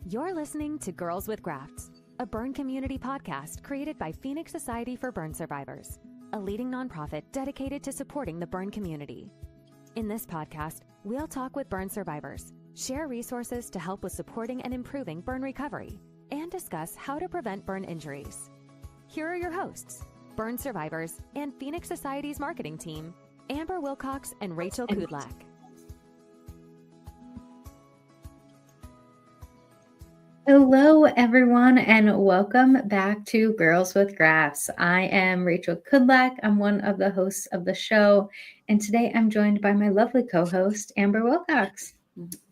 You're listening to Girls with Grafts, a burn community podcast created by Phoenix Society for Burn Survivors, a leading nonprofit dedicated to supporting the burn community. In this podcast, we'll talk with burn survivors, share resources to help with supporting and improving burn recovery, and discuss how to prevent burn injuries. Here are your hosts, burn survivors and Phoenix Society's marketing team, Amber Wilcox and Rachel Kudlak. Hello, everyone, and welcome back to Girls with Grafts. I am Rachel Kudlak. I'm one of the hosts of the show, and today I'm joined by my lovely co-host, Amber Wilcox.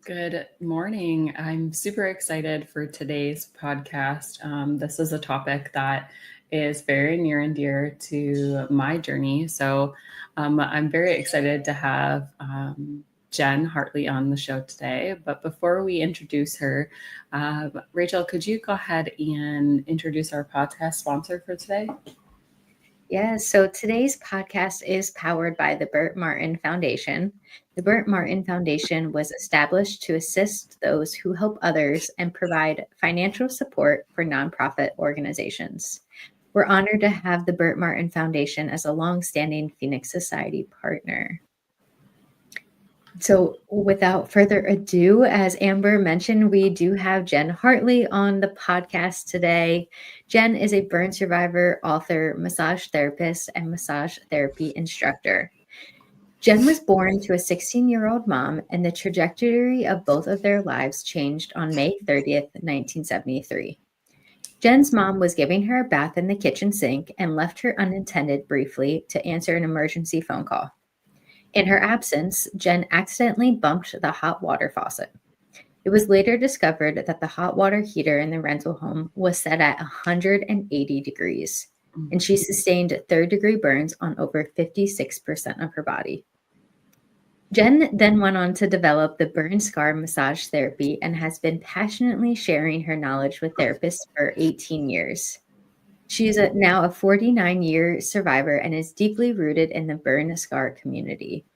Good morning. I'm super excited for today's podcast. This is a topic that is very near and dear to my journey. So I'm very excited to have Jen Hartley on the show today. But before we introduce her, Rachel, could you go ahead and introduce our podcast sponsor for today? Yes, so today's podcast is powered by the Burt Martin Foundation. The Burt Martin Foundation was established to assist those who help others and provide financial support for nonprofit organizations. We're honored to have the Burt Martin Foundation as a longstanding Phoenix Society partner. So without further ado, as Amber mentioned, we do have Jen Hartley on the podcast today. Jen is a burn survivor, author, massage therapist, and massage therapy instructor. Jen was born to a 16-year-old mom, and the trajectory of both of their lives changed on May 30th, 1973. Jen's mom was giving her a bath in the kitchen sink and left her unattended briefly to answer an emergency phone call. In her absence, Jen accidentally bumped the hot water faucet. It was later discovered that the hot water heater in the rental home was set at 180 degrees, and she sustained third-degree burns on over 56% of her body. Jen then went on to develop the burn scar massage therapy and has been passionately sharing her knowledge with therapists for 18 years. She is now a 49-year survivor and is deeply rooted in the burn scar community.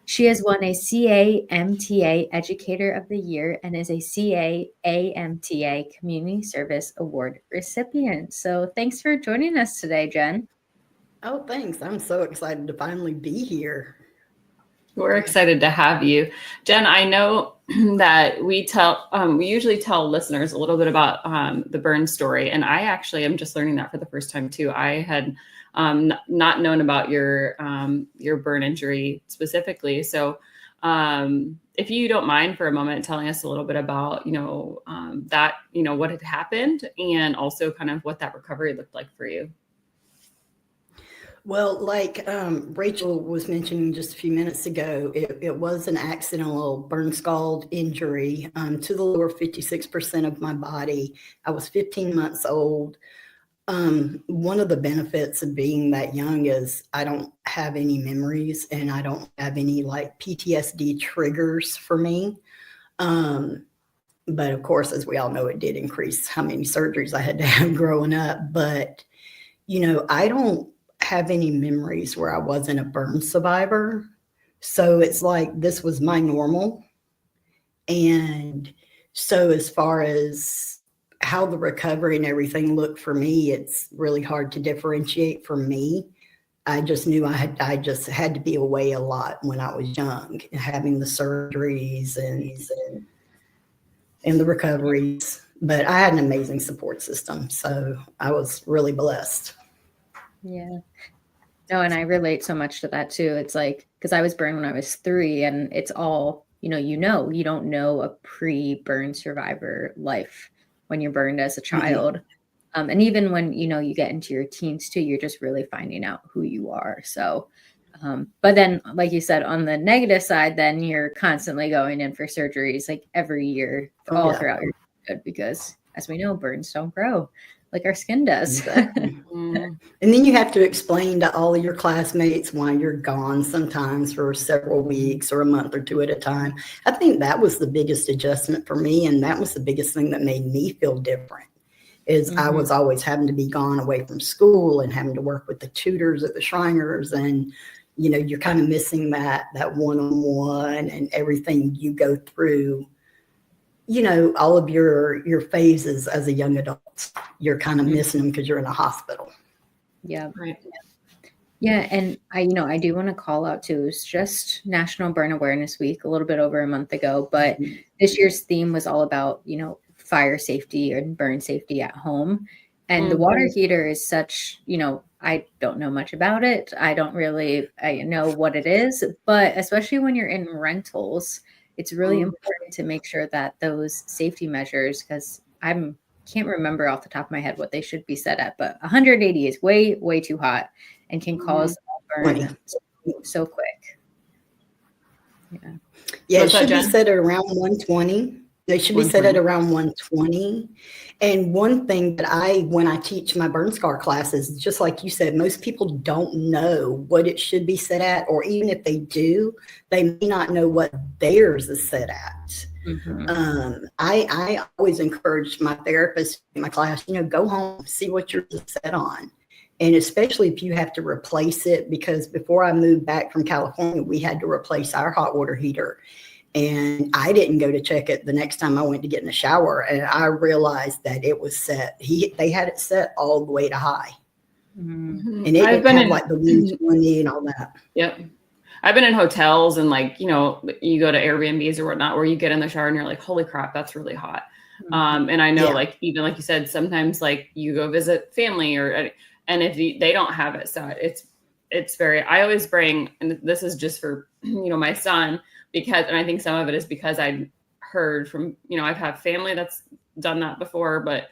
She has won a CA-MTA Educator of the Year and is a CA-AMTA Community Service Award recipient. So thanks for joining us today, Jen. Oh, thanks. I'm so excited to finally be here. We're excited to have you. Jen, I know that we usually tell listeners a little bit about the burn story. And I actually am just learning that for the first time too. I had not known about your burn injury specifically. So if you don't mind for a moment telling us a little bit about, what had happened and also kind of what that recovery looked like for you. Well, like Rachel was mentioning just a few minutes ago, it was an accidental burn scald injury to the lower 56% of my body. I was 15 months old. One of the benefits of being that young is I don't have any memories and I don't have any like PTSD triggers for me. But of course, as we all know, it did increase how many surgeries I had to have growing up. But, I don't have any memories where I wasn't a burn survivor. So it's like this was my normal. And so as far as how the recovery and everything looked for me, it's really hard to differentiate for me. I just knew I just had to be away a lot when I was young, having the surgeries and the recoveries. But I had an amazing support system. So I was really blessed. Yeah. No, and I relate so much to that too. It's like, because I was burned when I was 3 and it's all, you don't know a pre-burn survivor life when you're burned as a child. Mm-hmm. And even when, you get into your teens too, you're just really finding out who you are. So, but then like you said, on the negative side, then you're constantly going in for surgeries like every year throughout your childhood, because as we know, burns don't grow like our skin does. Exactly. And then you have to explain to all of your classmates why you're gone sometimes for several weeks or a month or 2 at a time. I think that was the biggest adjustment for me. And that was the biggest thing that made me feel different is I was always having to be gone away from school and having to work with the tutors at the Shriners. And, you're kind of missing that one-on-one and everything you go through you know, all of your phases as a young adult, you're kind of missing them because you're in a hospital. Yeah. Right. Yeah. And I do want to call out too, it's just National Burn Awareness Week, a little bit over a month ago, but this year's theme was all about, fire safety and burn safety at home. And the water heater is such, I don't know much about it. I know what it is, but especially when you're in rentals, it's really important to make sure that those safety measures, because can't remember off the top of my head what they should be set at, but 180 is way, way too hot and can cause a burn so quick. Yeah, it should be set at around 120. They should be set at around 120. And one thing that when I teach my burn scar classes, just like you said, most people don't know what it should be set at, or even if they do, they may not know what theirs is set at. I always encourage my therapist in my class, go home, see what yours is set on. And especially if you have to replace it, because before I moved back from California, we had to replace our hot water heater. And I didn't go to check it the next time I went to get in the shower. And I realized that it was set. They had it set all the way to high. And it had like the 120 and all that. Yep. I've been in hotels and you go to Airbnbs or whatnot, where you get in the shower and you're like, holy crap, that's really hot. And I know even like you said, sometimes you go visit family and if they don't have it set, it's I always bring, and this is just for, my son, and I think some of it is because I heard from, I've had family that's done that before, but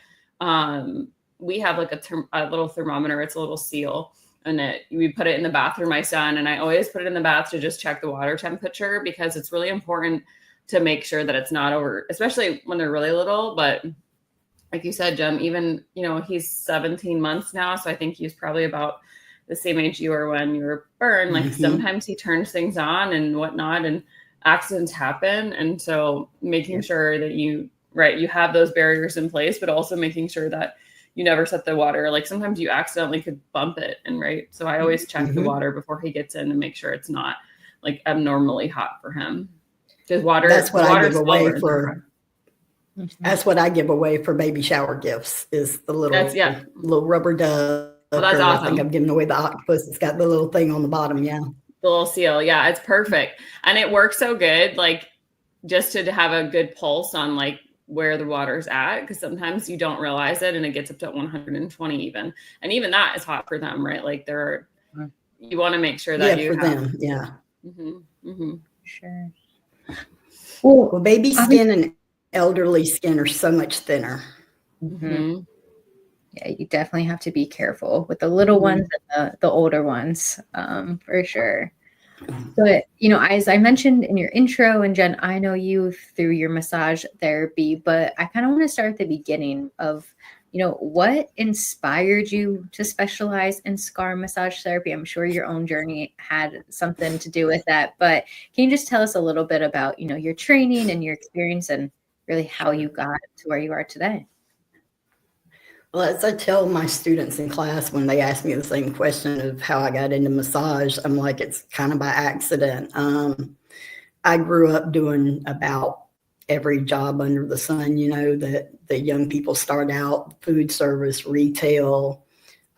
we have a little thermometer. It's a little seal, and we put it in the bath for my son. And I always put it in the bath to just check the water temperature, because it's really important to make sure that it's not over, especially when they're really little. But like you said, Jen, even, he's 17 months now. So I think he's probably about the same age you were when you were burned. Sometimes he turns things on and whatnot, and accidents happen. And so making sure that you have those barriers in place, but also making sure that you never set the water. Sometimes you accidentally could bump it. So I always check the water before he gets in and make sure it's not abnormally hot for him. Because that's what I give away for. That's what I give away for baby shower gifts, is the little rubber duck. Well, that's awesome. I think I'm giving away the octopus. It's got the little thing on the bottom. Yeah. The little seal. Yeah, it's perfect. And it works so good, just to have a good pulse on where the water's at, because sometimes you don't realize it and it gets up to 120 even. And even that is hot for them, right? You want to make sure that you for them. Yeah. Sure. Well, baby skin and elderly skin are so much thinner. Yeah, you definitely have to be careful with the little ones and the older ones, for sure. But, as I mentioned in your intro, and Jen, I know you through your massage therapy, but I kind of want to start at the beginning of, what inspired you to specialize in scar massage therapy? I'm sure your own journey had something to do with that, but can you just tell us a little bit about, your training and your experience and really how you got to where you are today? Well, as I tell my students in class when they ask me the same question of how I got into massage, I'm like, it's kind of by accident. I grew up doing about every job under the sun, that the young people start out: food service, retail.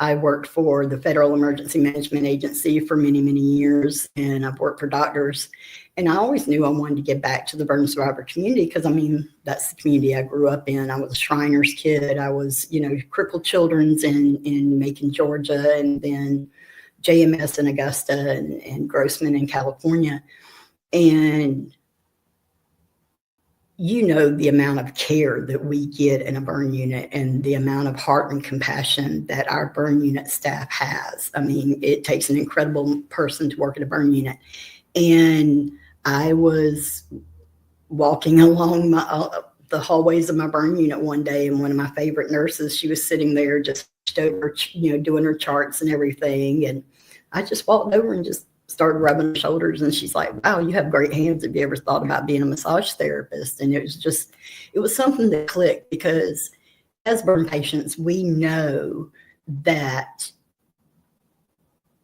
I worked for the Federal Emergency Management Agency for many, many years, and I've worked for doctors. And I always knew I wanted to get back to the burn survivor community, because, that's the community I grew up in. I was a Shriners kid. I was, Crippled Children's in Macon, Georgia, and then JMS in Augusta and Grossman in California. And the amount of care that we get in a burn unit and the amount of heart and compassion that our burn unit staff has. It takes an incredible person to work at a burn unit. And I was walking along the hallways of my burn unit one day, and one of my favorite nurses, she was sitting there just over, doing her charts and everything. And I just walked over and just started rubbing her shoulders, and she's like, wow, you have great hands. Have you ever thought about being a massage therapist? And it was something that clicked, because as burn patients, we know that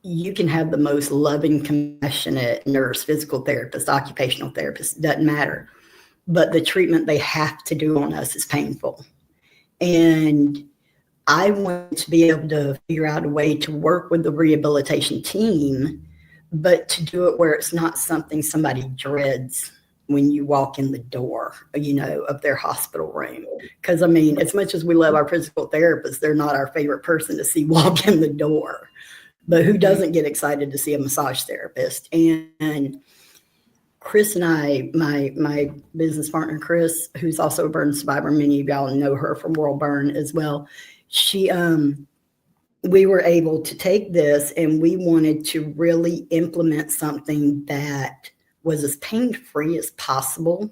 you can have the most loving, compassionate nurse, physical therapist, occupational therapist, doesn't matter. but the treatment they have to do on us is painful. And I want to be able to figure out a way to work with the rehabilitation team, but to do it where it's not something somebody dreads when you walk in the door, of their hospital room. Because, I mean, as much as we love our physical therapists, they're not our favorite person to see walk in the door. But who doesn't get excited to see a massage therapist? And Chris and I, my business partner, Chris, who's also a burn survivor, many of y'all know her from World Burn as well. We were able to take this and we wanted to really implement something that was as pain-free as possible.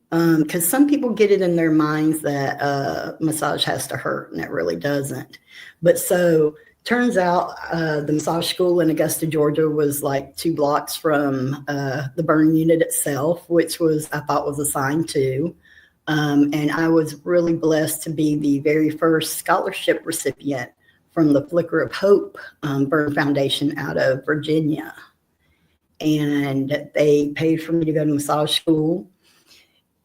Because some people get it in their minds that massage has to hurt, and it really doesn't. But so turns out the massage school in Augusta, Georgia was like 2 blocks from the burn unit itself, which I thought was assigned to. And I was really blessed to be the very first scholarship recipient from the Flicker of Hope Burn Foundation out of Virginia. And they paid for me to go to massage school.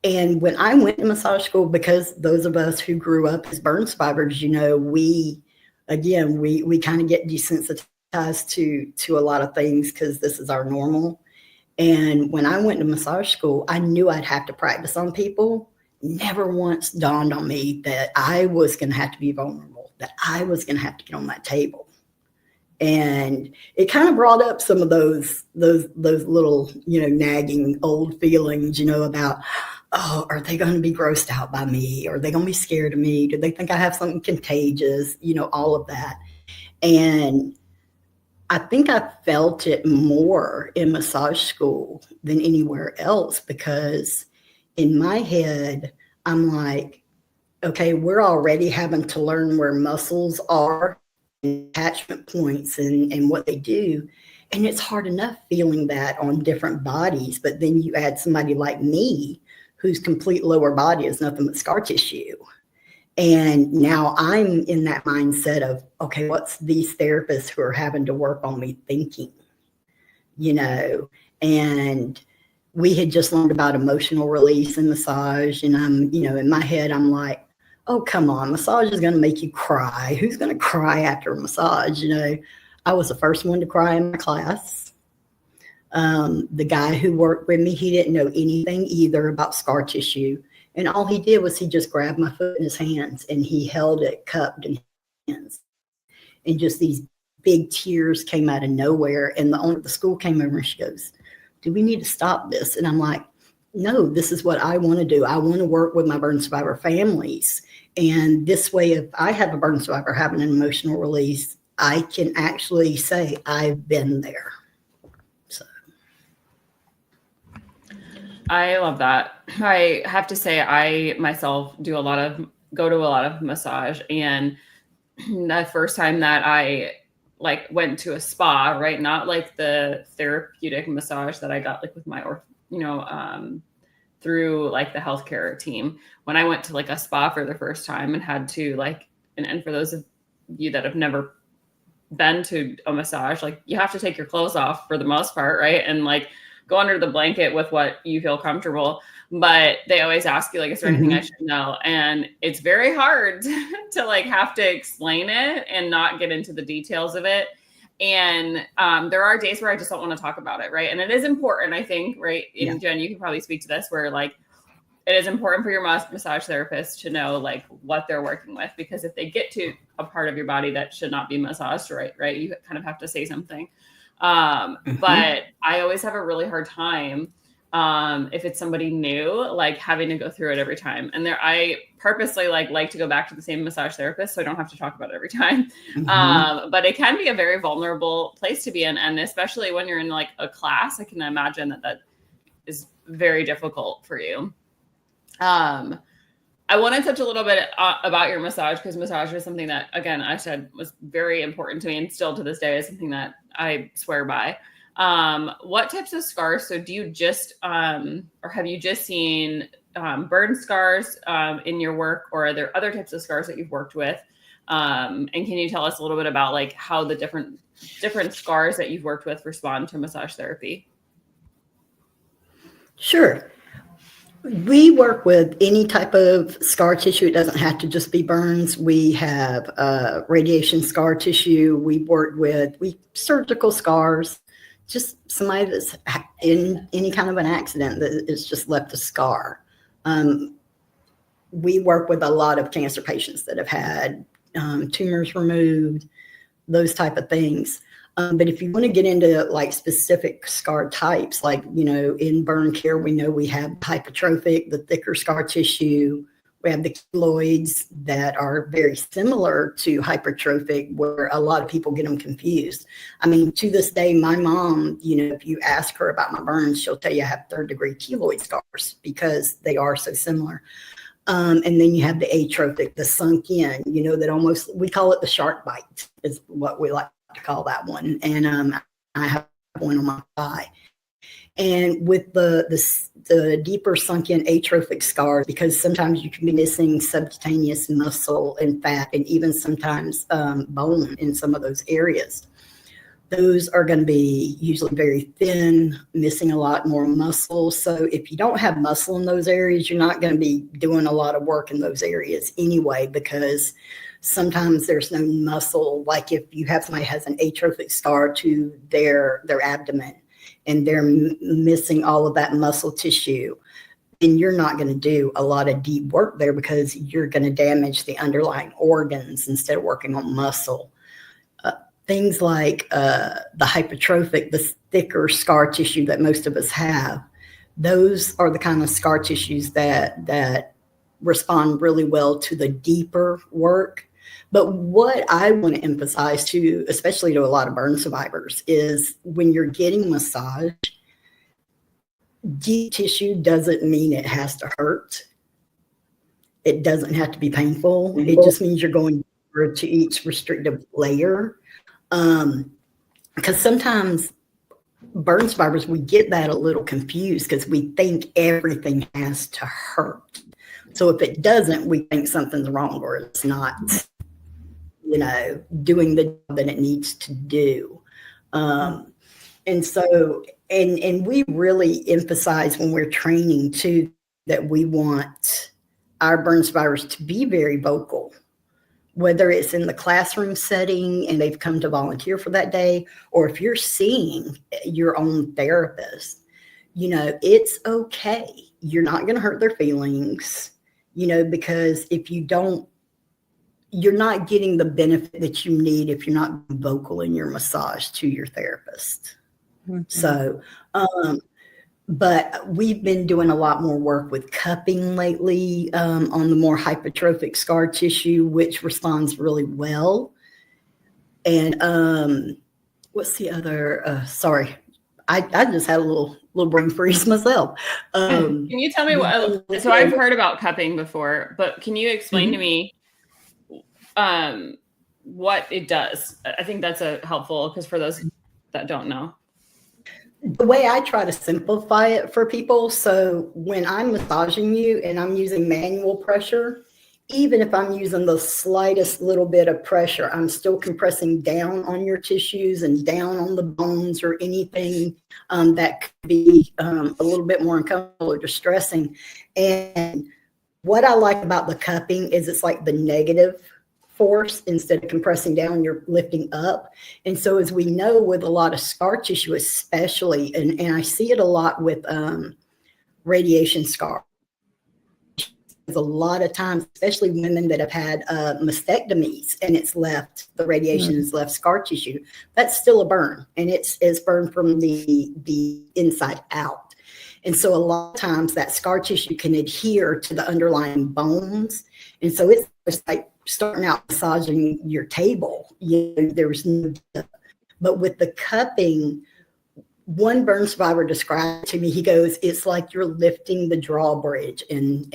And when I went to massage school, because those of us who grew up as burn survivors, we kind of get desensitized to a lot of things because this is our normal. And when I went to massage school, I knew I'd have to practice on people. Never once dawned on me that I was going to have to be vulnerable, that I was going to have to get on that table. And it kind of brought up some of those little, nagging old feelings, about, oh, are they going to be grossed out by me? Are they going to be scared of me? Do they think I have something contagious? All of that. And I think I felt it more in massage school than anywhere else, because in my head, I'm like, okay, we're already having to learn where muscles are, attachment points, and what they do. And it's hard enough feeling that on different bodies. But then you add somebody like me, whose complete lower body is nothing but scar tissue. And now I'm in that mindset of, okay, what's these therapists who are having to work on me thinking, and we had just learned about emotional release and massage. And I'm, in my head, I'm like, oh, come on, massage is going to make you cry. Who's going to cry after a massage? I was the first one to cry in my class. The guy who worked with me, he didn't know anything either about scar tissue. And all he did was he just grabbed my foot in his hands and he held it cupped in his hands. And just these big tears came out of nowhere. And the owner of the school came over and she goes, do we need to stop this? And I'm like, no, this is what I want to do. I want to work with my burn survivor families. And this way, if I have a burn survivor having an emotional release, I can actually say I've been there. So I love that. I have to say, I myself go to a lot of massage, and the first time that I went to a spa, right? Not like the therapeutic massage that I got with my, through the healthcare team. When I went to a spa for the first time and had to and for those of you that have never been to a massage, you have to take your clothes off for the most part, right? And go under the blanket with what you feel comfortable. But they always ask you, is there anything I should know? And it's very hard to have to explain it and not get into the details of it. And there are days where I just don't want to talk about it, right? And it is important, I think, right? And Jen, you can probably speak to this, where it is important for your massage therapist to know what they're working with, because if they get to a part of your body that should not be massaged, right, you kind of have to say something. But I always have a really hard time if it's somebody new, having to go through it every time. And I purposely like to go back to the same massage therapist so I don't have to talk about it every time. But it can be a very vulnerable place to be in. And especially when you're in a class, I can imagine that is very difficult for you. I want to touch a little bit about your massage, because massage is something that, again, I said was very important to me, and still to this day is something that I swear by. What types of scars? So do you just, or have you just seen burn scars in your work, or are there other types of scars that you've worked with? And can you tell us a little bit about how the different scars that you've worked with respond to massage therapy? Sure. We work with any type of scar tissue. It doesn't have to just be burns. We have radiation scar tissue. We work with surgical scars, just somebody that's in any kind of an accident that is just left a scar. We work with a lot of cancer patients that have had tumors removed, those type of things. But if you want to get into like specific scar types, like, in burn care, we know we have hypertrophic, the thicker scar tissue. We have the keloids that are very similar to hypertrophic, where a lot of people get them confused. I mean, to this day, my mom, if you ask her about my burns, she'll tell you I have 3rd-degree keloid scars because they are so similar. And then you have the atrophic, the sunk in, that we call it the shark bite is what we like to call that one. And I have one on my thigh. And with the deeper sunk in atrophic scars, because sometimes you can be missing subcutaneous muscle and fat, and even sometimes bone in some of those areas. Those are going to be usually very thin, missing a lot more muscle. So if you don't have muscle in those areas, you're not going to be doing a lot of work in those areas anyway, because sometimes there's no muscle. Like if you have somebody has an atrophic scar to their abdomen and they're missing all of that muscle tissue, then you're not going to do a lot of deep work there because you're going to damage the underlying organs instead of working on muscle. Things like the hypertrophic, the thicker scar tissue that most of us have, those are the kind of scar tissues that respond really well to the deeper work. But what I want to emphasize to, especially to a lot of burn survivors, is when you're getting massage, deep tissue doesn't mean it has to hurt. It doesn't have to be painful. It just means you're going deeper to each restrictive layer. Because sometimes burn survivors, we get that a little confused because we think everything has to hurt. So if it doesn't, we think something's wrong or it's not, doing the job that it needs to do. And so, and we really emphasize when we're training too, that we want our burn survivors to be very vocal. Whether it's in the classroom setting and they've come to volunteer for that day, or if you're seeing your own therapist, it's okay. You're not going to hurt their feelings, because if you don't, you're not getting the benefit that you need if you're not vocal in your massage to your therapist. Mm-hmm. So, but we've been doing a lot more work with cupping lately on the more hypertrophic scar tissue, which responds really well. And what's the other? Sorry, I just had a little brain freeze myself. Can you tell me what? So I've heard about cupping before, but can you explain to me what it does? I think that's helpful because for those that don't know. The way I try to simplify it for people, so when I'm massaging you and I'm using manual pressure, even if I'm using the slightest little bit of pressure, I'm still compressing down on your tissues and down on the bones or anything that could be a little bit more uncomfortable or distressing. And what I like about the cupping is it's like the negative force. Instead of compressing down, you're lifting up. And so as we know with a lot of scar tissue, especially, and I see it a lot with radiation scar, a lot of times, especially women that have had mastectomies and the radiation has left scar tissue, that's still a burn, and it's burned from the inside out. And so a lot of times that scar tissue can adhere to the underlying bones. And so it's just like starting out massaging your table, there was no, but with the cupping, one burn survivor described to me, he goes, it's like you're lifting the drawbridge and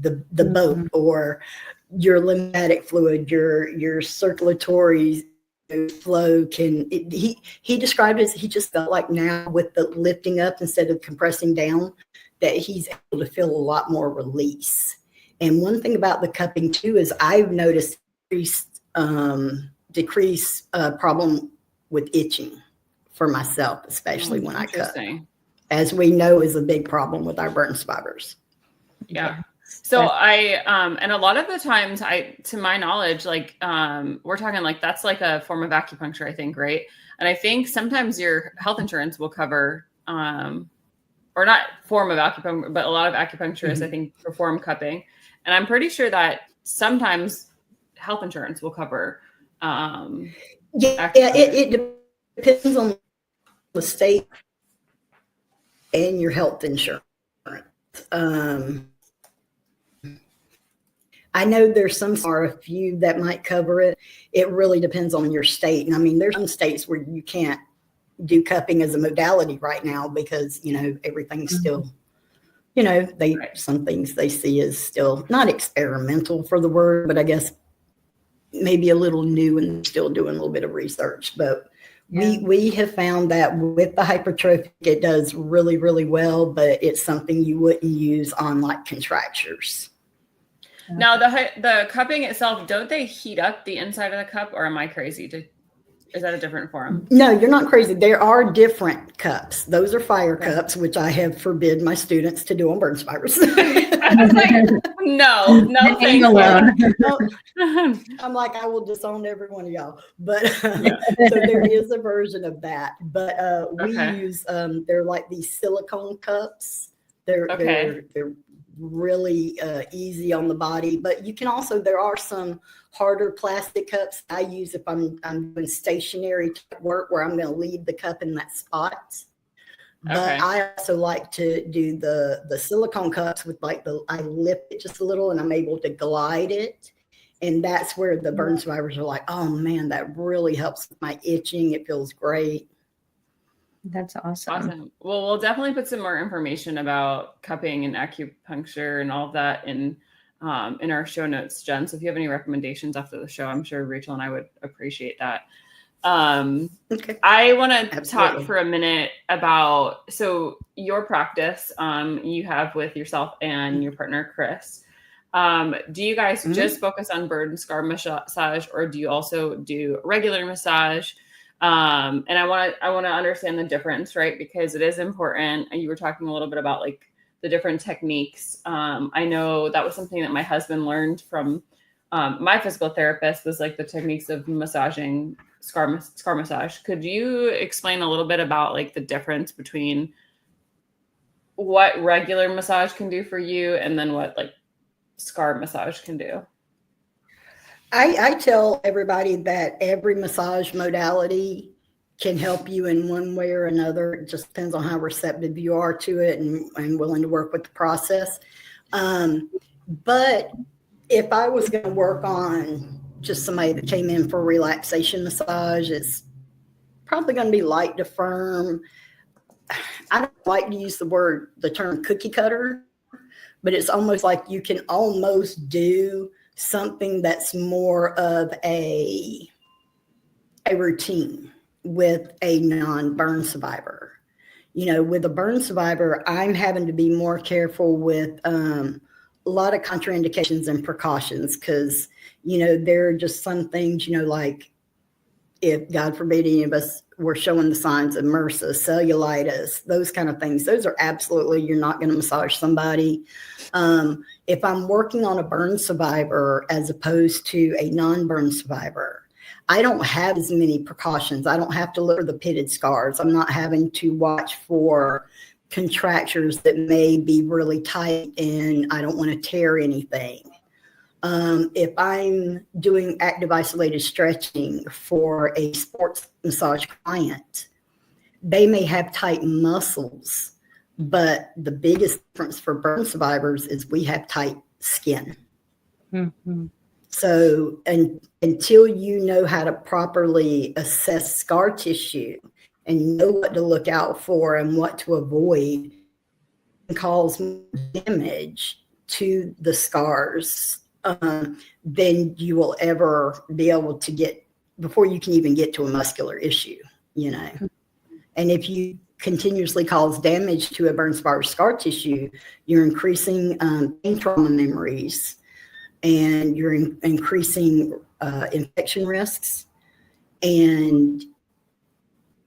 the boat, or your lymphatic fluid, your circulatory flow he described it as he just felt like now with the lifting up instead of compressing down, that he's able to feel a lot more release. And one thing about the cupping too is I've noticed decreased problem with itching for myself, especially when I cup, as we know is a big problem with our burn survivors. Yeah. Yes, So I, and a lot of the times to my knowledge, like, we're talking like, that's like a form of acupuncture, I think. Right. And I think sometimes your health insurance will cover, or not form of acupuncture, but a lot of acupuncturists, I think, perform cupping. And I'm pretty sure that sometimes health insurance will cover, it depends on the state and your health insurance. I know there's a few that might cover it. It really depends on your state. And I mean, there's some states where you can't do cupping as a modality right now because, everything's still, some things they see as still not experimental for the word, but I guess maybe a little new and still doing a little bit of research. But we have found that with the hypertrophic, it does really, really well, but it's something you wouldn't use on like contractures. Now the cupping itself, don't they heat up the inside of the cup, or am I crazy? Is that a different form? No, you're not crazy. There are different cups. Those are fire cups, which I have forbid my students to do on burn survivors. I was like, no, thank you. I'm like, I will disown every one of y'all. But so there is a version of that. But we use they're like these silicone cups. They're really easy on the body, but you can also, there are some harder plastic cups I use if I'm doing stationary work where I'm going to leave the cup in that spot. But I also like to do the silicone cups with I lift it just a little and I'm able to glide it. And that's where the burn survivors are like, oh man, that really helps with my itching. It feels great. That's awesome. Well, we'll definitely put some more information about cupping and acupuncture and all of that in our show notes, Jen. So if you have any recommendations after the show, I'm sure Rachel and I would appreciate that. I want to talk for a minute about, so your practice you have with yourself and your partner, Chris. Do you guys just focus on burn and scar massage, or do you also do regular massage? And I want to understand the difference, right? Because it is important. You were talking a little bit about like the different techniques. I know that was something that my husband learned from my physical therapist, was like the techniques of massaging scar massage. Could you explain a little bit about like the difference between what regular massage can do for you and then what like scar massage can do? I tell everybody that every massage modality can help you in one way or another. It just depends on how receptive you are to it and willing to work with the process. But if I was going to work on just somebody that came in for relaxation massage, it's probably going to be light to firm. I don't like to use the term cookie cutter, but it's almost like you can almost do something that's more of a routine with a non-burn survivor. With a burn survivor, I'm having to be more careful with a lot of contraindications and precautions because, there are just some things, like if, God forbid, any of us were showing the signs of MRSA, cellulitis, those kind of things, those are absolutely, you're not going to massage somebody. If I'm working on a burn survivor as opposed to a non-burn survivor, I don't have as many precautions. I don't have to look for the pitted scars. I'm not having to watch for contractures that may be really tight and I don't want to tear anything. If I'm doing active isolated stretching for a sports massage client, they may have tight muscles, but the biggest difference for burn survivors is we have tight skin. Mm-hmm. So until you know how to properly assess scar tissue and know what to look out for and what to avoid, and cause damage to the scars, then you will ever be able to get, before you can even get to a muscular issue, And if you continuously cause damage to a burn survivor scar tissue, you're increasing pain trauma memories, and you're increasing infection risks. And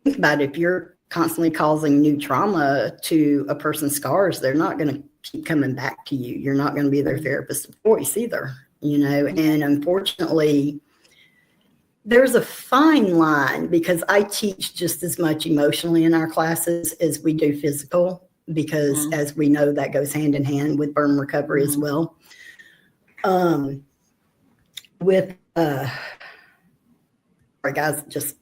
think about it, if you're constantly causing new trauma to a person's scars, they're not going to keep coming back to you. You're not going to be their therapist of choice either, you know. And unfortunately, there's a fine line, because I teach just as much emotionally in our classes as we do physical, because as we know, that goes hand in hand with burn recovery as well. With sorry guys, just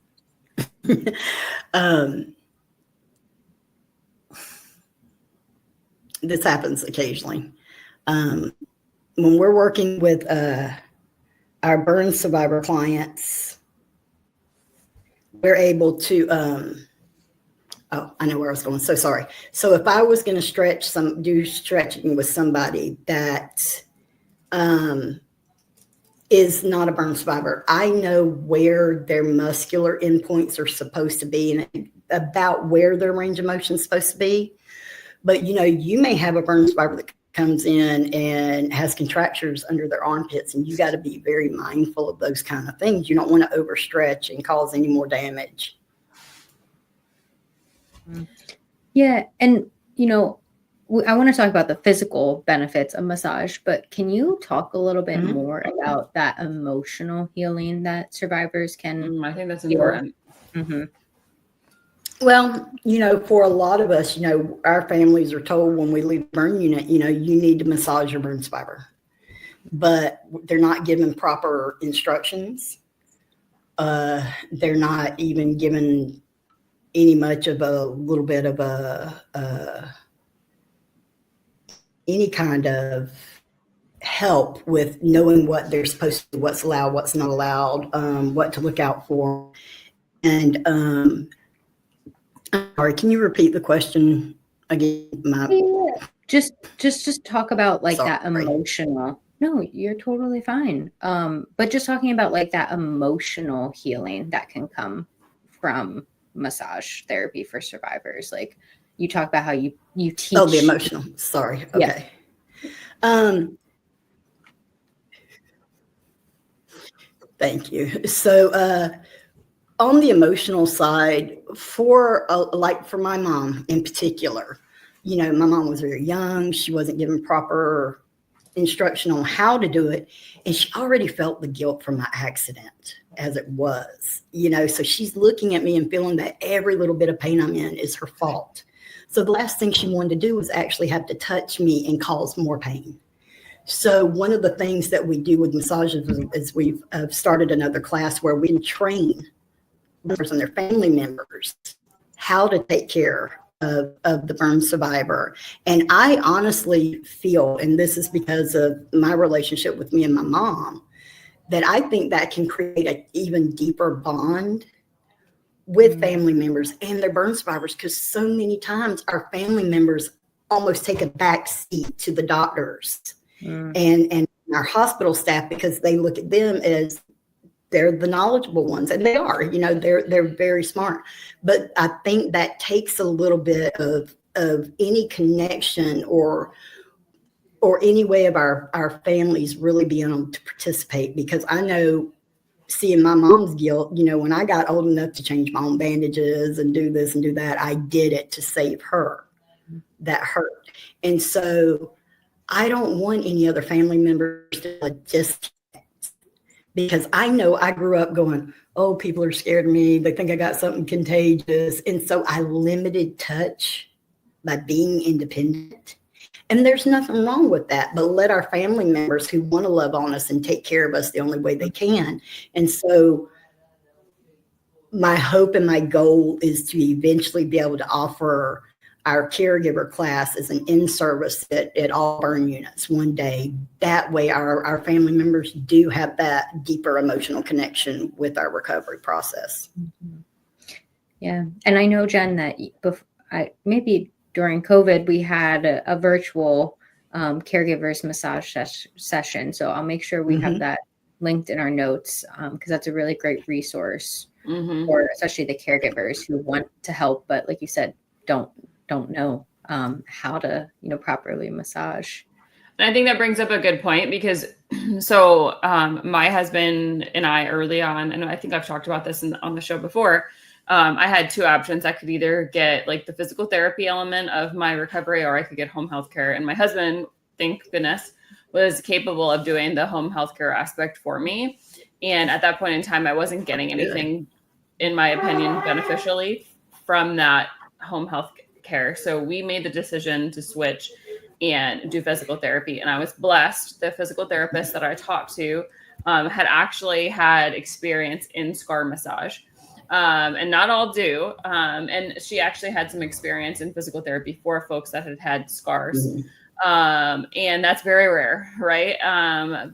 this happens occasionally. When we're working with our burn survivor clients, we're able to oh, I know where I was going. So sorry. So if I was going to do stretching with somebody that is not a burn survivor, I know where their muscular endpoints are supposed to be and about where their range of motion is supposed to be. But, you know, you may have a burn survivor that comes in and has contractures under their armpits, and you got to be very mindful of those kind of things. You don't want to overstretch and cause any more damage. Yeah. And, you know, I want to talk about the physical benefits of massage, but can you talk a little bit more about that emotional healing that survivors can? I think that's important. Well, you know, for a lot of us, you know, our families are told when we leave the burn unit, you know, you need to massage your burn survivor, but they're not given proper instructions. They're not even given any much of a little bit of any kind of help with knowing what they're supposed to do, what's allowed, what's not allowed, what to look out for. And sorry, can you repeat the question again? Just talk about like that emotional. No, you're totally fine. But just talking about like that emotional healing that can come from massage therapy for survivors. Like you talk about how you teach. Oh, the emotional. Sorry. Okay. Yeah. Thank you. So on the emotional side, for my mom in particular, you know, my mom was very young. She wasn't given proper instruction on how to do it. And she already felt the guilt from my accident as it was, you know, so she's looking at me and feeling that every little bit of pain I'm in is her fault. So the last thing she wanted to do was actually have to touch me and cause more pain. So one of the things that we do with massages is we've started another class where we train members and their family members how to take care of the burn survivor. And I honestly feel, and this is because of my relationship with me and my mom, that I think that can create an even deeper bond with family members and their burn survivors, because so many times our family members almost take a back seat to the doctors and our hospital staff, because they look at them as they're the knowledgeable ones, and they are, you know, they're very smart. But I think that takes a little bit of any connection or any way of our families really being able to participate. Because I know, seeing my mom's guilt, you know, when I got old enough to change my own bandages and do this and do that, I did it to save her. That hurt. And so I don't want any other family members to just, because I know I grew up going, oh, people are scared of me. They think I got something contagious. And so I limited touch by being independent. And there's nothing wrong with that, but let our family members who want to love on us and take care of us the only way they can. And so my hope and my goal is to eventually be able to offer our caregiver class as an in-service at all burn units one day. That way our family members do have that deeper emotional connection with our recovery process. Yeah. And I know, Jen, that maybe during COVID, we had a virtual caregivers massage session. So I'll make sure we have that linked in our notes, because that's a really great resource for especially the caregivers who want to help, but like you said, don't know how to, you know, properly massage. And I think that brings up a good point, because so my husband and I early on, and I think I've talked about this on the show before, I had two options. I could either get like the physical therapy element of my recovery, or I could get home health care. And my husband, thank goodness, was capable of doing the home health care aspect for me. And at that point in time, I wasn't getting anything, in my opinion, beneficially from that home health care. So we made the decision to switch and do physical therapy. And I was blessed. The physical therapist that I talked to had actually had experience in scar massage. And not all do. And she actually had some experience in physical therapy for folks that had had scars. And that's very rare, right?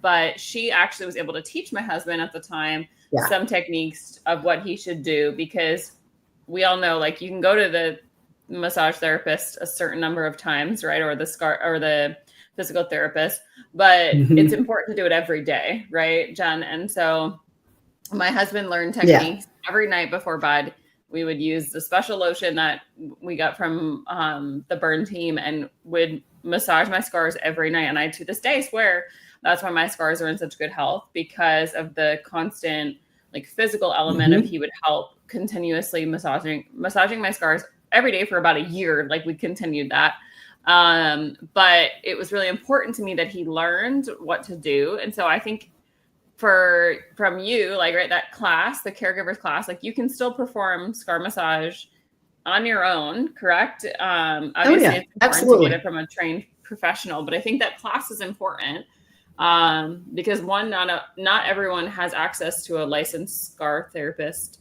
But she actually was able to teach my husband at the time some techniques of what he should do, because we all know, like, you can go to the massage therapist a certain number of times, right? Or the physical therapist, but it's important to do it every day, right, Jen? And so my husband learned techniques every night before bed. We would use the special lotion that we got from the burn team and would massage my scars every night. And I, to this day, swear that's why my scars are in such good health, because of the constant, like, physical element of he would help continuously massaging my scars every day for about a year. Like, we continued that. But it was really important to me that he learned what to do. And so I think from you, like, right, that class, the caregivers class, like, you can still perform scar massage on your own, correct? Obviously it's important to get it from a trained professional, but I think that class is important because one, not everyone has access to a licensed scar therapist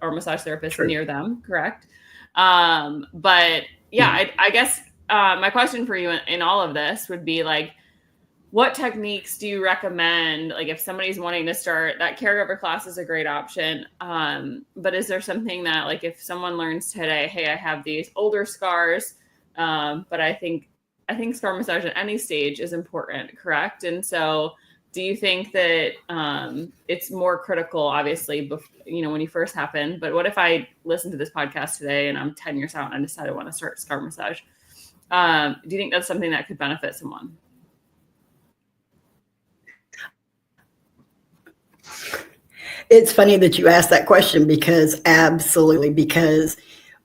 or massage therapist near them, correct? But yeah, I guess my question for you in all of this would be, like, what techniques do you recommend? Like, if somebody's wanting to start, that caregiver class is a great option. But is there something that, like, if someone learns today, hey, I have these older scars, but I think scar massage at any stage is important, correct? And so do you think that it's more critical, obviously, when you first happen, but what if I listen to this podcast today and I'm 10 years out and I decide I want to start scar massage? Do you think that's something that could benefit someone? It's funny that you asked that question, because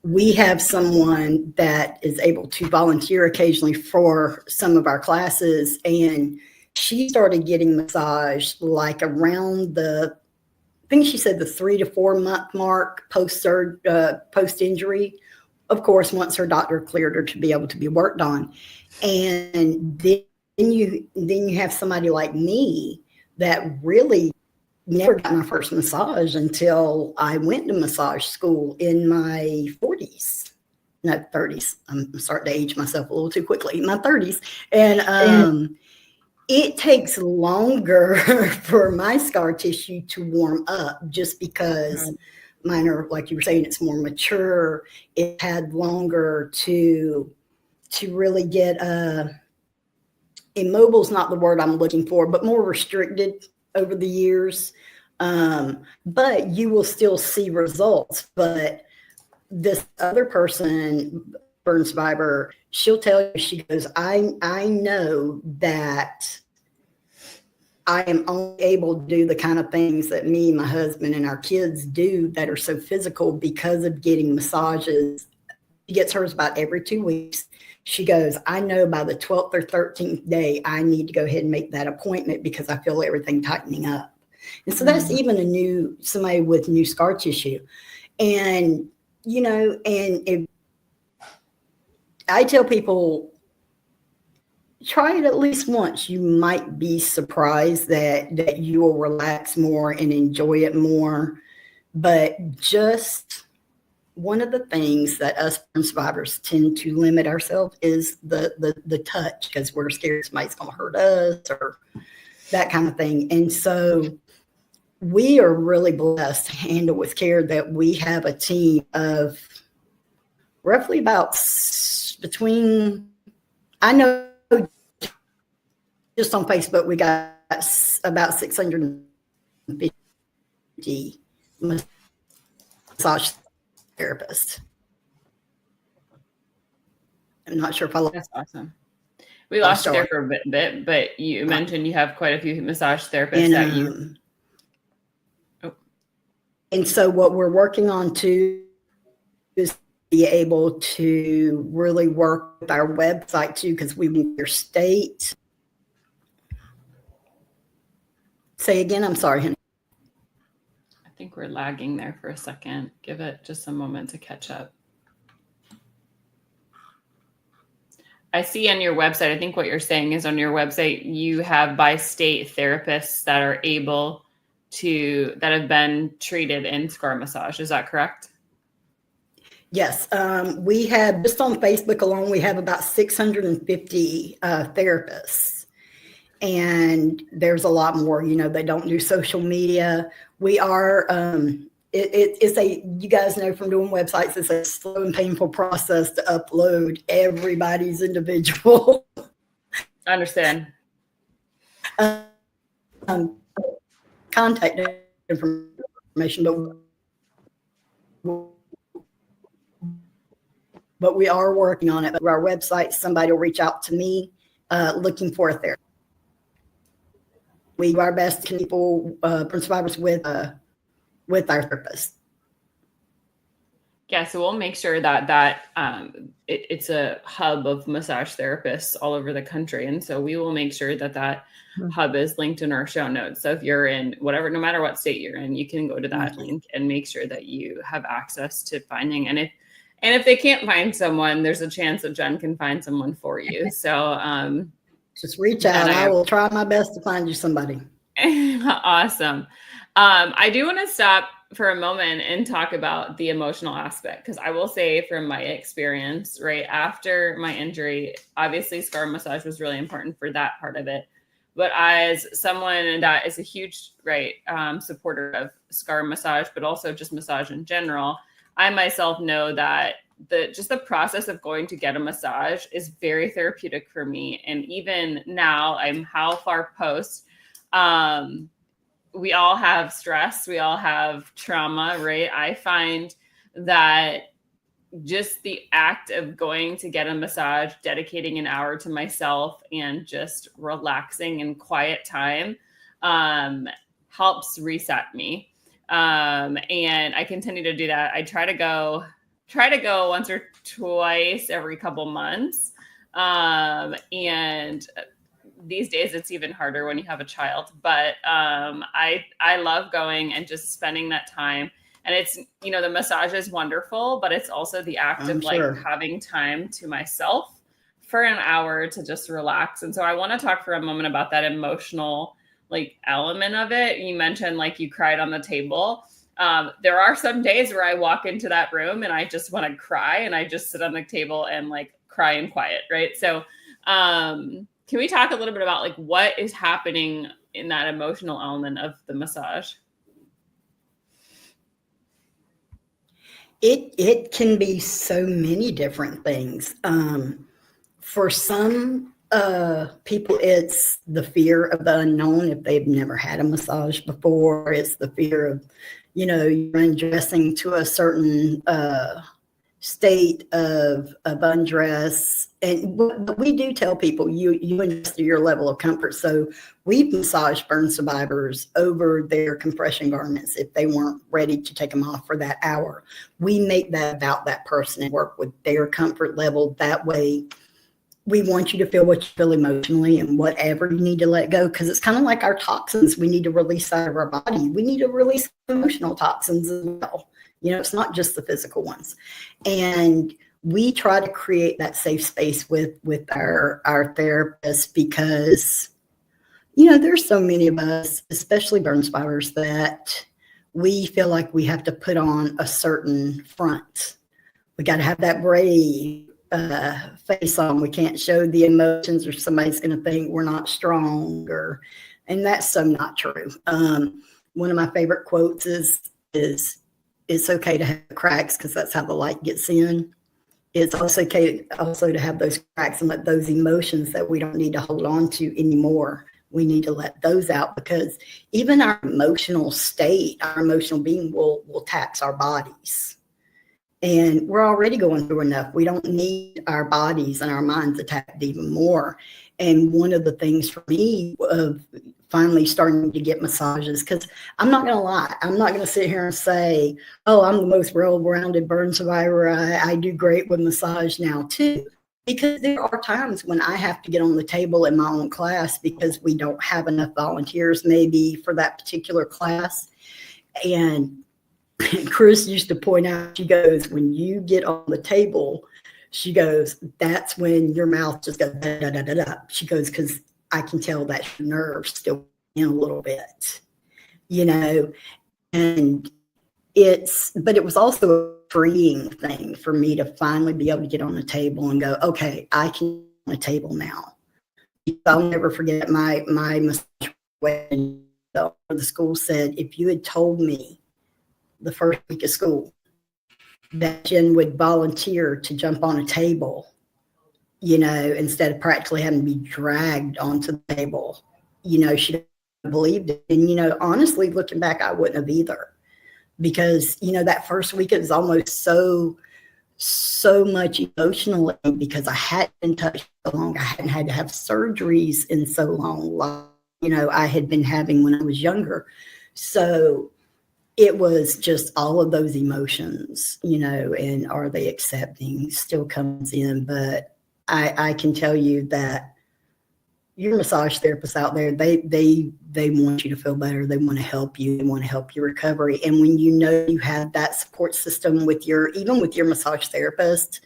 we have someone that is able to volunteer occasionally for some of our classes, and she started getting massage like around I think she said the 3 to 4 month mark post injury. Of course, once her doctor cleared her to be able to be worked on. And then you have somebody like me that really never got my first massage until I went to massage school in my 30s. I'm starting to age myself a little too quickly. In my 30s. And it takes longer for my scar tissue to warm up, just because mine are, like you were saying, it's more mature. It had longer to really get immobile is not the word I'm looking for, but more restricted over the years. But you will still see results. But this other person, burn survivor, she'll tell you, she goes, I know that I am only able to do the kind of things that me, my husband, and our kids do that are so physical because of getting massages. She gets hers about every 2 weeks. She goes, I know by the 12th or 13th day, I need to go ahead and make that appointment because I feel everything tightening up. And so that's even somebody with new scar tissue. And, and if I tell people, try it at least once. You might be surprised that you will relax more and enjoy it more. But just one of the things that us burn survivors tend to limit ourselves is the touch, because we're scared somebody's going to hurt us or that kind of thing. And so we are really blessed to handle with care that we have a team of roughly about I know just on Facebook, we got about 650 massage therapists. I'm not sure if That's awesome. We lost you there for a bit, but you mentioned you have quite a few massage therapists that you. And so what we're working on too is be able to really work with our website too, because we want your state. Say again, I'm sorry, honey. I think we're lagging there for a second. Give it just a moment to catch up. I see on your website, I think what you're saying is on your website, you have by state therapists that are able to, that have been treated in scar massage. Is that correct? Yes. We have, just on Facebook alone, we have about 650 therapists. And there's a lot more, they don't do social media. We are, it's you guys know from doing websites, it's a slow and painful process to upload everybody's individual. I understand. Contact information, but we are working on it. But our website, somebody will reach out to me looking for a therapist. We do our best to people, burn survivors with our therapists. Yeah, so we'll make sure that it's a hub of massage therapists all over the country. And so we will make sure that hub is linked in our show notes. So if you're in whatever, no matter what state you're in, you can go to that link and make sure that you have access to finding. And if they can't find someone, there's a chance that Jen can find someone for you. So just reach out. I will try my best to find you somebody. Awesome. I do want to stop for a moment and talk about the emotional aspect, because I will say from my experience, right after my injury, obviously scar massage was really important for that part of it. But as someone that is a huge supporter of scar massage, but also just massage in general, I myself know that the process of going to get a massage is very therapeutic for me. And even now, I'm how far post, we all have stress, we all have trauma, right? I find that just the act of going to get a massage, dedicating an hour to myself and just relaxing in quiet time helps reset me. And I continue to do that. I try to go once or twice every couple months. And these days it's even harder when you have a child, but I love going and just spending that time. And it's, the massage is wonderful, but it's also the act of having time to myself for an hour to just relax. And so I want to talk for a moment about that emotional element of it. You mentioned you cried on the table. There are some days where I walk into that room and I just want to cry and I just sit on the table and cry in quiet. Right. So, can we talk a little bit about what is happening in that emotional element of the massage? It can be so many different things. For some people, it's the fear of the unknown. If they've never had a massage before, it's the fear of, you're undressing to a certain state of undress. But we do tell people you undress to your level of comfort. So we've massaged burn survivors over their compression garments if they weren't ready to take them off for that hour. We make that about that person and work with their comfort level. That way, we want you to feel what you feel emotionally and whatever you need to let go, because it's kind of like our toxins we need to release out of our body. We need to release emotional toxins as well. It's not just the physical ones. And we try to create that safe space with our therapists because, there's so many of us, especially burn survivors, that we feel like we have to put on a certain front. We got to have that brave face on. We can't show the emotions or somebody's going to think we're not strong, and that's so not true. One of my favorite quotes is it's okay to have cracks because that's how the light gets in. It's also okay also to have those cracks and let those emotions that we don't need to hold on to anymore. We need to let those out, because even our emotional state, our emotional being will tax our bodies. And we're already going through enough. We don't need our bodies and our minds attacked even more. And one of the things for me, finally starting to get massages, because I'm not going to lie. I'm not going to sit here and say, oh, I'm the most well-rounded burn survivor. I do great with massage now too, because there are times when I have to get on the table in my own class because we don't have enough volunteers maybe for that particular class. And Chris used to point out, she goes, when you get on the table, she goes, that's when your mouth just goes da da da da da. She goes, because I can tell that your nerves still in a little bit, you know. And but it was also a freeing thing for me to finally be able to get on the table and go, okay, I can get on the table now. I'll never forget my massage when the school said, if you had told me the first week of school that Jen would volunteer to jump on a table, you know, instead of practically having to be dragged onto the table, you know, she believed it. And, you know, honestly, looking back, I wouldn't have either, because, you know, that first week it was almost so much emotionally, because I hadn't been touched so long. I hadn't had to have surgeries in so long, like, you know, I had been having when I was younger. So it was just all of those emotions, you know, and are they accepting still comes in. But I can tell you that your massage therapists out there, they want you to feel better. They want to help you. They want to help your recovery. And when you know you have that support system even with your massage therapist,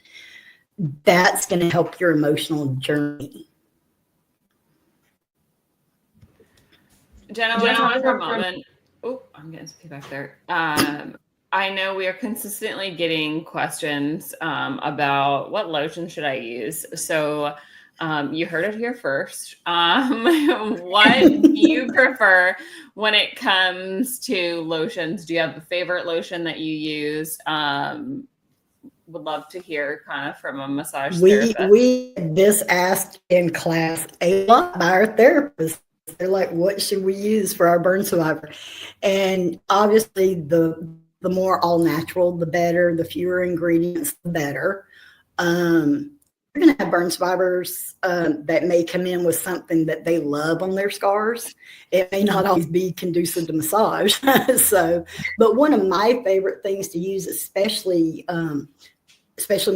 that's going to help your emotional journey. Jen, I want to for a moment. Oh, I'm getting some feedback there. I know we are consistently getting questions about what lotion should I use. So you heard it here first. What do you prefer when it comes to lotions? Do you have a favorite lotion that you use? Would love to hear kind of from a massage therapist. We this asked in class a lot by our therapists. They're like, what should we use for our burn survivor? And obviously the more all natural, the better. The fewer ingredients, the better. You're going to have burn survivors that may come in with something that they love on their scars. It may not always be conducive to massage. But one of my favorite things to use, especially when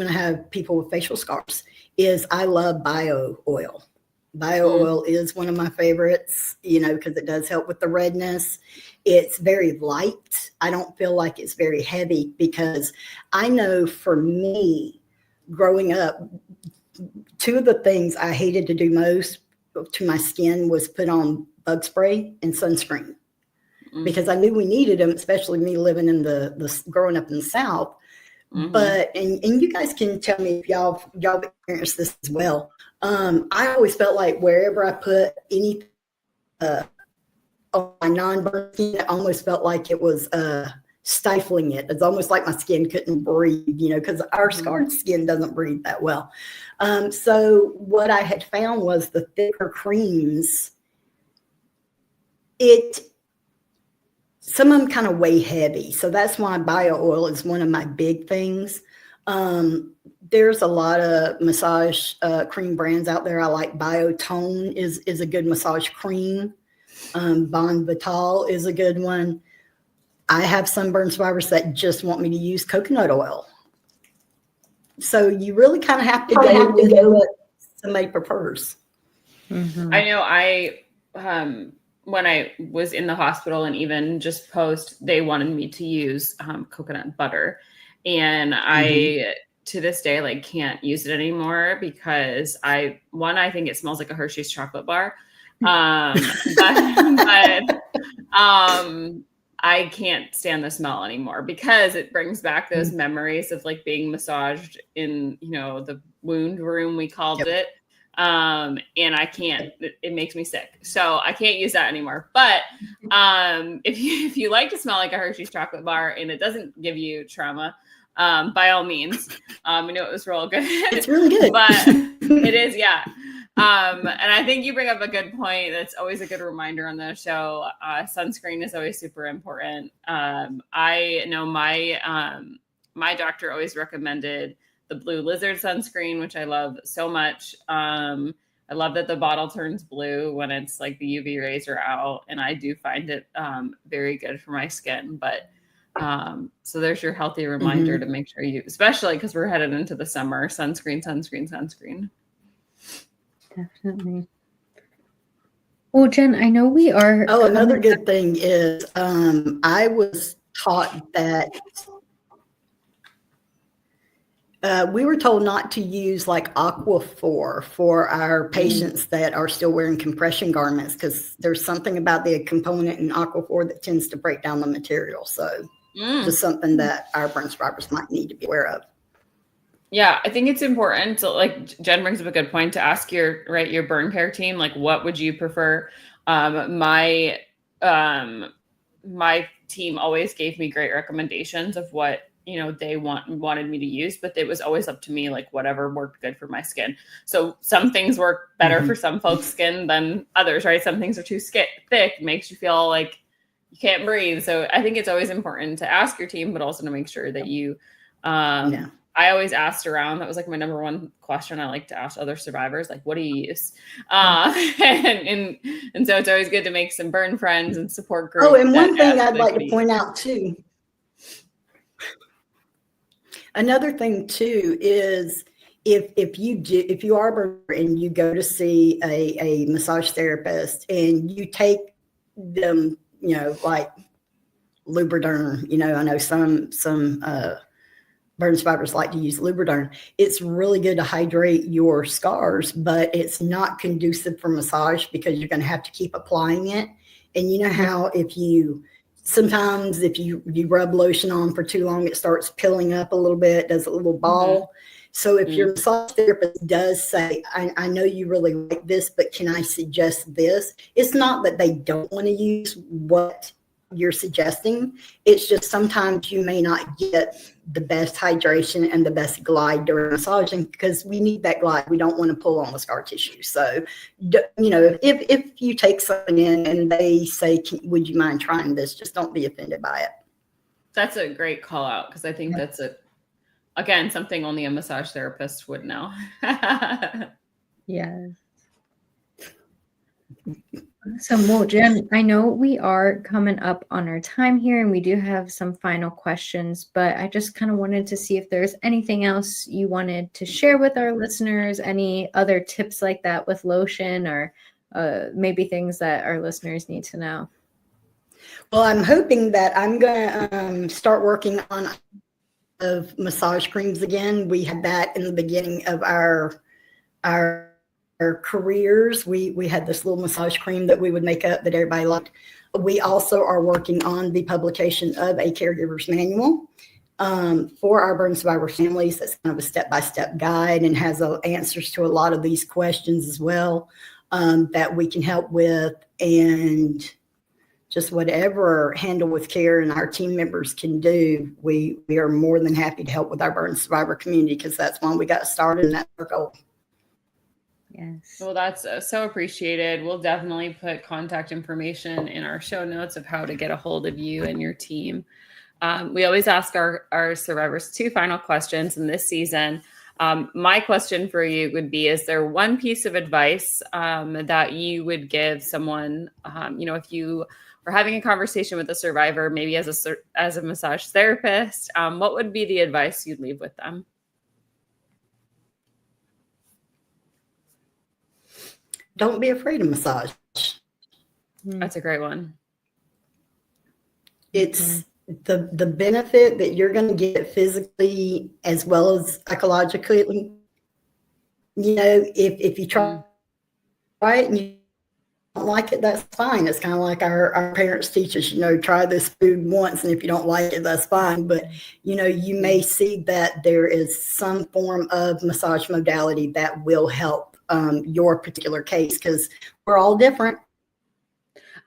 I have people with facial scars, is I love bio oil. Bio oil is one of my favorites, you know, because it does help with the redness. It's very light. I don't feel like it's very heavy, because I know for me, growing up, two of the things I hated to do most to my skin was put on bug spray and sunscreen, because I knew we needed them, especially me living in the growing up in the South. But and you guys can tell me if y'all experienced this as well. I always felt like wherever I put anything on my non-burn skin, it almost felt like it was stifling it. It's almost like my skin couldn't breathe, you know, because our scarred skin doesn't breathe that well. So what I had found was the thicker creams, some of them kind of weigh heavy. So that's why bio oil is one of my big things. There's a lot of massage cream brands out there. I like Biotone is a good massage cream. Bon Vital is a good one. I have some burn survivors that just want me to use coconut oil. So you really kind of have to go with what somebody prefers. I know when I was in the hospital and even just post, they wanted me to use coconut butter. And I, to this day, like can't use it anymore because I think it smells like a Hershey's chocolate bar. But I can't stand the smell anymore because it brings back those memories of like being massaged in, you know, the wound room, we called it. And I can't, it makes me sick. So I can't use that anymore. But if you like to smell like a Hershey's chocolate bar and it doesn't give you trauma, by all means, we know it was real good. It's really good. But it is, yeah. And I think you bring up a good point. That's always a good reminder on the show. Sunscreen is always super important. I know my doctor always recommended the Blue Lizard sunscreen, which I love so much. I love that the bottle turns blue when it's like the UV rays are out, and I do find it very good for my skin. But so there's your healthy reminder to make sure you, especially because we're headed into the summer, sunscreen. Definitely. Well, Jen, I know we are. Oh, another good thing is I was taught that we were told not to use like Aquaphor for our patients that are still wearing compression garments, because there's something about the component in Aquaphor that tends to break down the material. So just something that our burn survivors might need to be aware of. Yeah, I think it's important to, like Jen brings up a good point, to ask your burn care team, like, what would you prefer? My team always gave me great recommendations of what, they wanted me to use, but it was always up to me, like whatever worked good for my skin. So some things work better for some folks' skin than others, right? Some things are too thick, makes you feel like you can't breathe. So I think it's always important to ask your team, but also to make sure that you, I always asked around. That was like my number one question I like to ask other survivors, like, what do you use? And so it's always good to make some burn friends and support groups. Oh, and one thing I'd like to point out too. Another thing too is if you are a burner and you go to see a massage therapist and you take them, like Lubriderm, I know some burn survivors like to use Lubriderm. It's really good to hydrate your scars, but it's not conducive for massage because you're going to have to keep applying it. And you know how sometimes if you rub lotion on for too long, it starts pilling up a little bit, does a little ball. So if your massage therapist does say, I know you really like this, but can I suggest this? It's not that they don't want to use what you're suggesting. It's just sometimes you may not get the best hydration and the best glide during massaging, because we need that glide. We don't want to pull on the scar tissue. So, if you take something in and they say, would you mind trying this? Just don't be offended by it. That's a great call out, because I think that's again, something only a massage therapist would know. Yes. So, well, Jen, I know we are coming up on our time here and we do have some final questions, but I just kind of wanted to see if there's anything else you wanted to share with our listeners, any other tips like that with lotion, or maybe things that our listeners need to know. Well, I'm hoping that I'm going to start working on massage creams again. We had that in the beginning of our careers. We had this little massage cream that we would make up that everybody liked. We also are working on the publication of a caregiver's manual for our burn survivor families. That's kind of a step-by-step guide and has answers to a lot of these questions as well, that we can help with, and just whatever Handle with Care and our team members can do, we are more than happy to help with our burn survivor community, because that's when we got started and that's our goal. Yes. Well, that's so appreciated. We'll definitely put contact information in our show notes of how to get a hold of you and your team. We always ask our survivors 2 final questions in this season. My question for you would be, is there one piece of advice that you would give someone, if you were having a conversation with a survivor, maybe as a massage therapist, what would be the advice you'd leave with them? Don't be afraid of massage. That's a great one. It's the benefit that you're going to get physically as well as psychologically. If you try it and you don't like it, that's fine. It's kind of like our parents teach us, try this food once, and if you don't like it, that's fine. But, you may see that there is some form of massage modality that will help your particular case, because we're all different.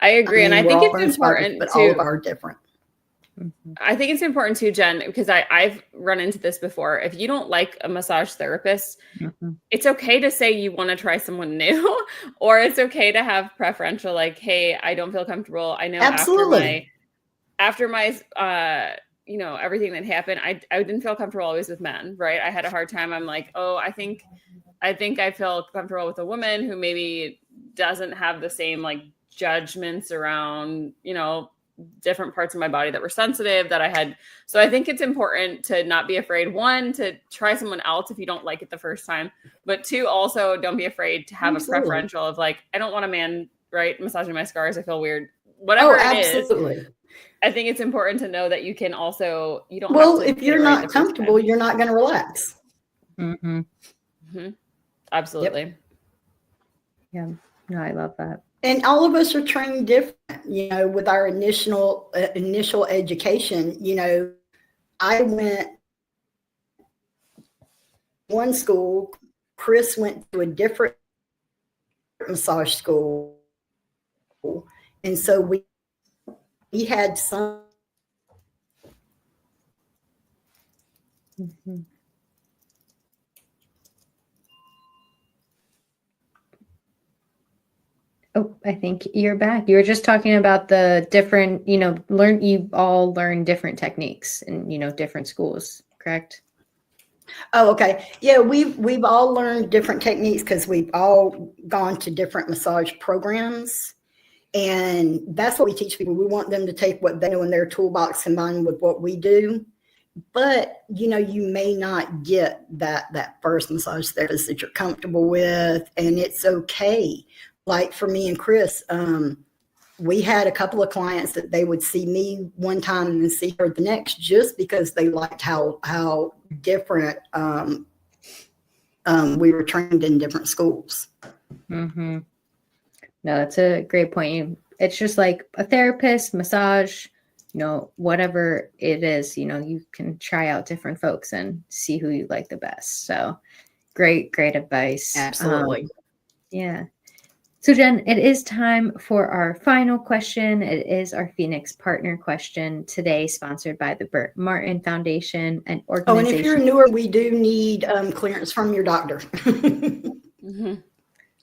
I agree. And I think it's important but all of our different. I think it's important too, Jen, because I've run into this before. If you don't like a massage therapist, it's okay to say you want to try someone new, or it's okay to have preferential, like, hey, I don't feel comfortable. I know after my everything that happened, I didn't feel comfortable always with men, right? I had a hard time. I'm like, oh, I think I think I feel comfortable with a woman who maybe doesn't have the same like judgments around, different parts of my body that were sensitive that I had. So I think it's important to not be afraid, one, to try someone else if you don't like it the first time, but two, also don't be afraid to have Absolutely. a preferential of like, I don't want a man, right, massaging my scars. I feel weird. Whatever it is, I think it's important to know that you can also, you don't have to if you're not comfortable, you're not going to relax. Mm-hmm. Mm-hmm. Absolutely. Yep. Yeah. No, I love that. And all of us are trained different, with our initial education. I went one school, Chris went to a different massage school. And so we had some. Mm-hmm. Oh, I think you're back. You were just talking about the different, you all learn different techniques in, different schools, correct? Oh, okay. Yeah, we've all learned different techniques because we've all gone to different massage programs. And that's what we teach people. We want them to take what they know in their toolbox combined with what we do. But, you may not get that first massage therapist that you're comfortable with, and it's okay. Like for me and Chris, we had a couple of clients that they would see me one time and then see her the next, just because they liked how different we were trained in different schools. Mm-hmm. No, that's a great point. It's just like a therapist, massage, whatever it is, you can try out different folks and see who you like the best. So great advice. Absolutely. Yeah. So Jen, it is time for our final question. It is our Phoenix Partner question today, sponsored by the Burt Martin Foundation and organization. Oh, and if you're newer, we do need clearance from your doctor. Mm-hmm.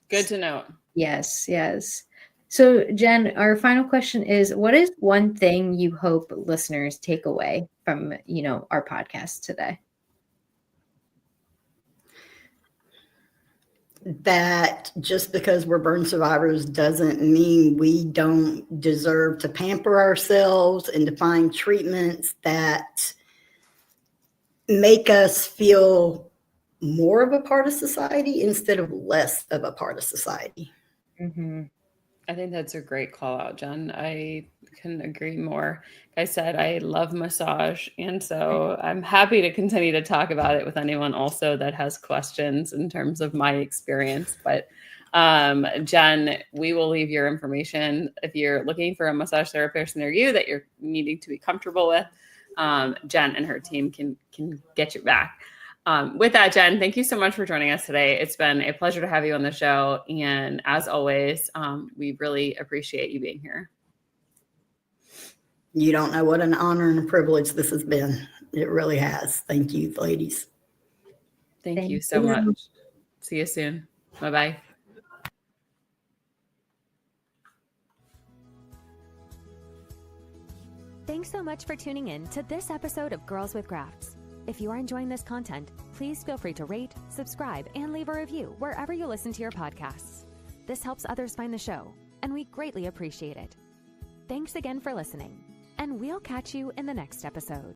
Good to know. Yes. So Jen, our final question is, what is one thing you hope listeners take away from, our podcast today? That just because we're burn survivors doesn't mean we don't deserve to pamper ourselves and to find treatments that make us feel more of a part of society instead of less of a part of society. Mm-hmm. I think that's a great call out, Jen. I couldn't agree more. Like I said, I love massage. And so I'm happy to continue to talk about it with anyone also that has questions in terms of my experience. But Jen, we will leave your information if you're looking for a massage therapist near you that you're needing to be comfortable with. Jen and her team can get you back. With that, Jen, thank you so much for joining us today. It's been a pleasure to have you on the show. And as always, we really appreciate you being here. You don't know what an honor and a privilege this has been. It really has. Thank you, ladies. Thank you so much. See you soon. Bye-bye. Thanks so much for tuning in to this episode of Girls with Grafts. If you are enjoying this content, please feel free to rate, subscribe, and leave a review wherever you listen to your podcasts. This helps others find the show, and we greatly appreciate it. Thanks again for listening, and we'll catch you in the next episode.